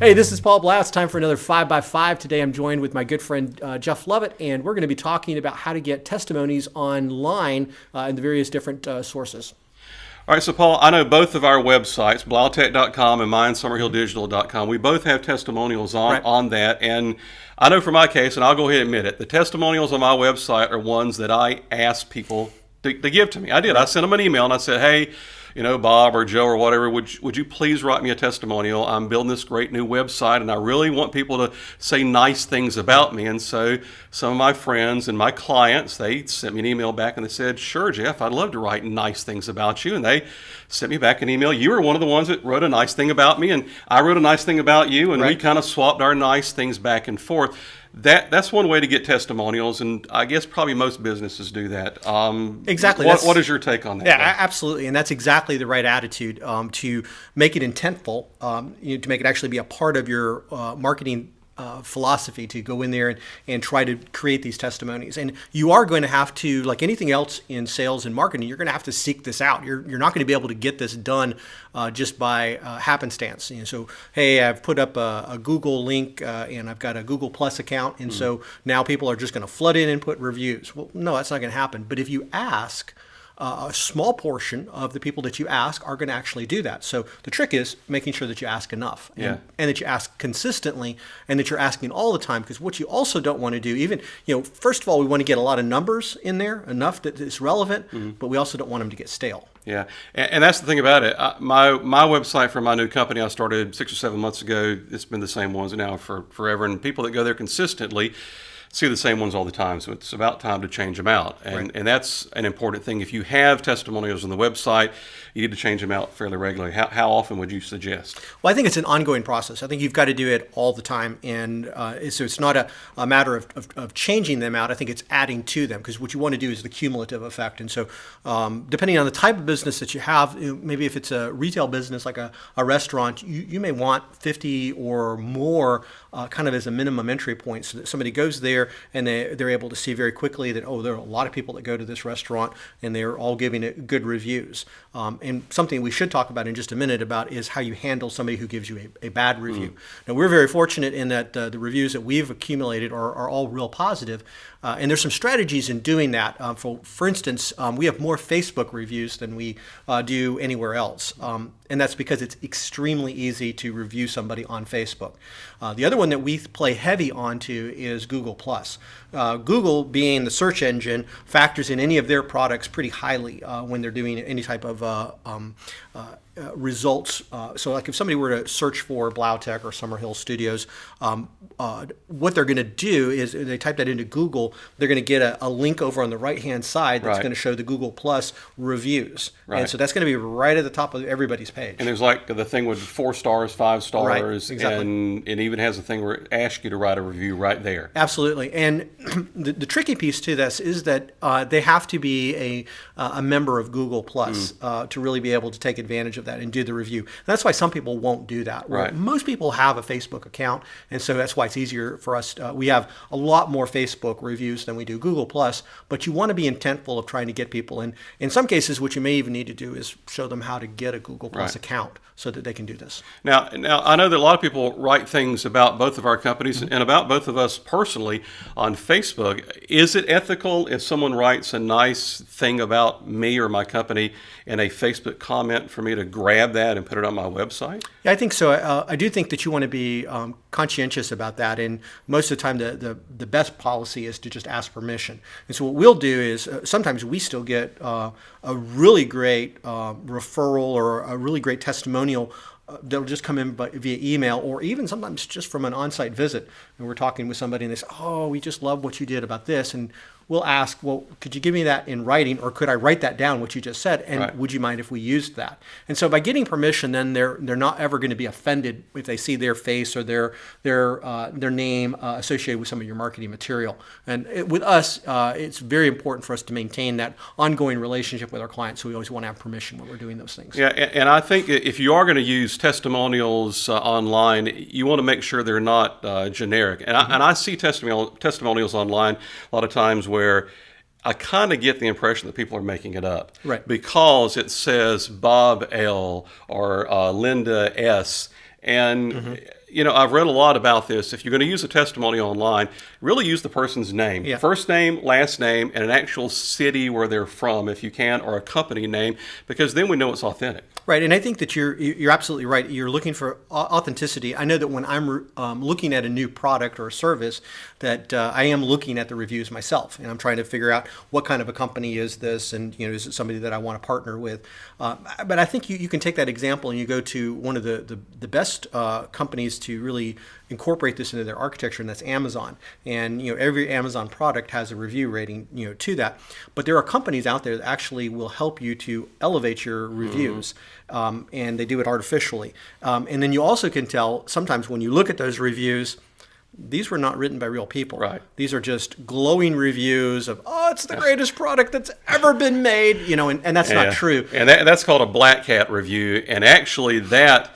Hey, this is Paul Blough. It's time for another 5x5. Today I'm joined with my good friend Jeff Lovett, and we're going to be talking about how to get testimonies online in the various different sources. All right, so Paul, I know both of our websites, blouhtech.com and minesummerhilldigital.com, we both have testimonials on that. And I know for my case, and I'll go ahead and admit it, the testimonials on my website are ones that I ask people to give to me. I did. I sent them an email and I said, hey, Bob or Joe or whatever, would you please write me a testimonial? I'm building this great new website and I really want people to say nice things about me. And so some of my friends and my clients, they sent me an email back and they said, sure, Jeff, I'd love to write nice things about you. And they sent me back an email. You were one of the ones that wrote a nice thing about me and I wrote a nice thing about you, and we kind of swapped our nice things back and forth. That's one way to get testimonials, and I guess probably most businesses do that. Exactly. What is your take on that? Yeah, absolutely, and that's exactly the right attitude to make it intentful, to make it actually be a part of your marketing philosophy, to go in there and try to create these testimonies. And you are going to have to, like anything else in sales and marketing, you're going to have to seek this out. You're not going to be able to get this done just by happenstance. So, hey, I've put up a Google link and I've got a Google Plus account, and so now people are just going to flood in and put reviews. Well, no, that's not going to happen. But if you ask, a small portion of the people that you ask are going to actually do that. So the trick is making sure that you ask enough and that you ask consistently and that you're asking all the time, because what you also don't want to do, even, first of all, we want to get a lot of numbers in there, enough that it's relevant, but we also don't want them to get stale. Yeah, and that's the thing about it. My website for my new company I started 6 or 7 months ago, it's been the same ones now for forever, and people that go there consistently see the same ones all the time, so it's about time to change them out. And that's an important thing. If you have testimonials on the website, you need to change them out fairly regularly. How often would you suggest? Well, I think it's an ongoing process. I think you've got to do it all the time, and so it's not a matter of changing them out. I think it's adding to them, because what you want to do is the cumulative effect. And so depending on the type of business that you have, maybe if it's a retail business like a restaurant, you may want 50 or more kind of as a minimum entry point, so that somebody goes there and they're able to see very quickly that, there are a lot of people that go to this restaurant and they're all giving it good reviews. And something we should talk about in just a minute about is how you handle somebody who gives you a bad review. Now, we're very fortunate in that the reviews that we've accumulated are all real positive. And there's some strategies in doing that. For instance, we have more Facebook reviews than we do anywhere else. And that's because it's extremely easy to review somebody on Facebook. The other one that we play heavy onto is Google+. Google, being the search engine, factors in any of their products pretty highly when they're doing any type of results. So like if somebody were to search for Blough Tech or Summerhill Studios, what they're going to do is they type that into Google, they're going to get a link over on the right-hand side that's going to show the Google Plus reviews. And so that's going to be right at the top of everybody's page. And there's like the thing with 4 stars, 5 stars, exactly. And it even has a thing where it asks you to write a review right there. Absolutely. And the tricky piece to this is that they have to be a member of Google Plus to really be able to take advantage of that and do the review. And that's why some people won't do that. Most people have a Facebook account, and so that's why it's easier for us. We have a lot more Facebook reviews than we do Google Plus, but you want to be intentful of trying to get people. And in some cases, what you may even need to do is show them how to get a Google Plus account so that they can do this. Now, I know that a lot of people write things about both of our companies and about both of us personally on Facebook. Is it ethical if someone writes a nice thing about me or my company in a Facebook comment for me to grab that and put it on my website? Yeah, I think so. I do think that you want to be conscientious about that, and most of the time the best policy is to just ask permission. And so what we'll do is sometimes we still get a really great referral or a really great testimonial that'll just come in via email, or even sometimes just from an on-site visit. And we're talking with somebody and they say, we just love what you did about this. And we'll ask, well, could you give me that in writing, or could I write that down, what you just said, and would you mind if we used that? And so by getting permission, then they're not ever going to be offended if they see their face or their name associated with some of your marketing material. And with us, it's very important for us to maintain that ongoing relationship with our clients, so we always want to have permission when we're doing those things. Yeah, and I think if you are going to use testimonials online, you want to make sure they're not generic. And I see testimonials online a lot of times where I kind of get the impression that people are making it up. Because it says Bob L. or Linda S. And I've read a lot about this. If you're going to use a testimonial online, really use the person's name. Yeah. First name, last name, and an actual city where they're from, if you can, or a company name, because then we know it's authentic. Right, and I think that you're absolutely right. You're looking for authenticity. I know that when I'm looking at a new product or a service, that I am looking at the reviews myself, and I'm trying to figure out what kind of a company is this, and is it somebody that I want to partner with. But I think you can take that example and you go to one of the best companies to really incorporate this into their architecture, and that's Amazon. And every Amazon product has a review rating to that. But there are companies out there that actually will help you to elevate your reviews. And they do it artificially. And then you also can tell sometimes when you look at those reviews, these were not written by real people. Right. These are just glowing reviews of, it's the greatest product that's ever been made, and that's not true. And that's called a black hat review. And actually that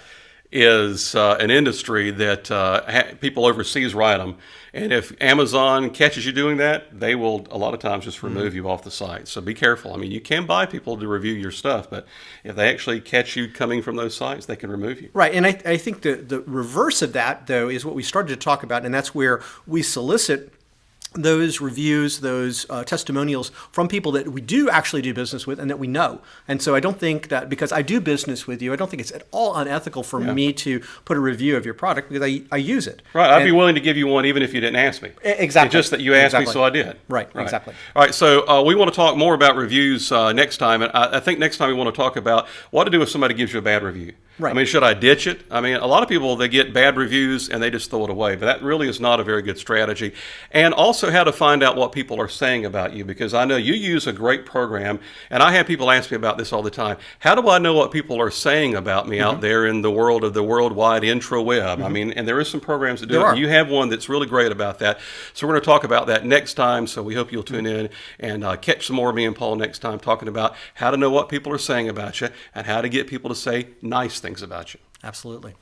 is an industry that people overseas write them. And if Amazon catches you doing that, they will a lot of times just remove you off the site. So be careful. I mean, you can buy people to review your stuff, but if they actually catch you coming from those sites, they can remove you. Right, and I think the reverse of that, though, is what we started to talk about, and that's where we solicit those reviews, those testimonials from people that we do actually do business with and that we know. And so I don't think that because I do business with you, I don't think it's at all unethical for me to put a review of your product because I use it. Right. I'd be willing to give you one even if you didn't ask me. Exactly. It's just that you asked me, so I did. Right. Exactly. All right. So we want to talk more about reviews next time. And I think next time we want to talk about what to do if somebody gives you a bad review. Right. I mean, should I ditch it? I mean, a lot of people, they get bad reviews and they just throw it away. But that really is not a very good strategy. And also how to find out what people are saying about you, because I know you use a great program. And I have people ask me about this all the time. How do I know what people are saying about me out there in the world of the worldwide intraweb? I mean, and there is some programs that do it. And you have one that's really great about that. So we're going to talk about that next time. So we hope you'll tune in and catch some more of me and Paul next time talking about how to know what people are saying about you and how to get people to say nice things about you. Absolutely.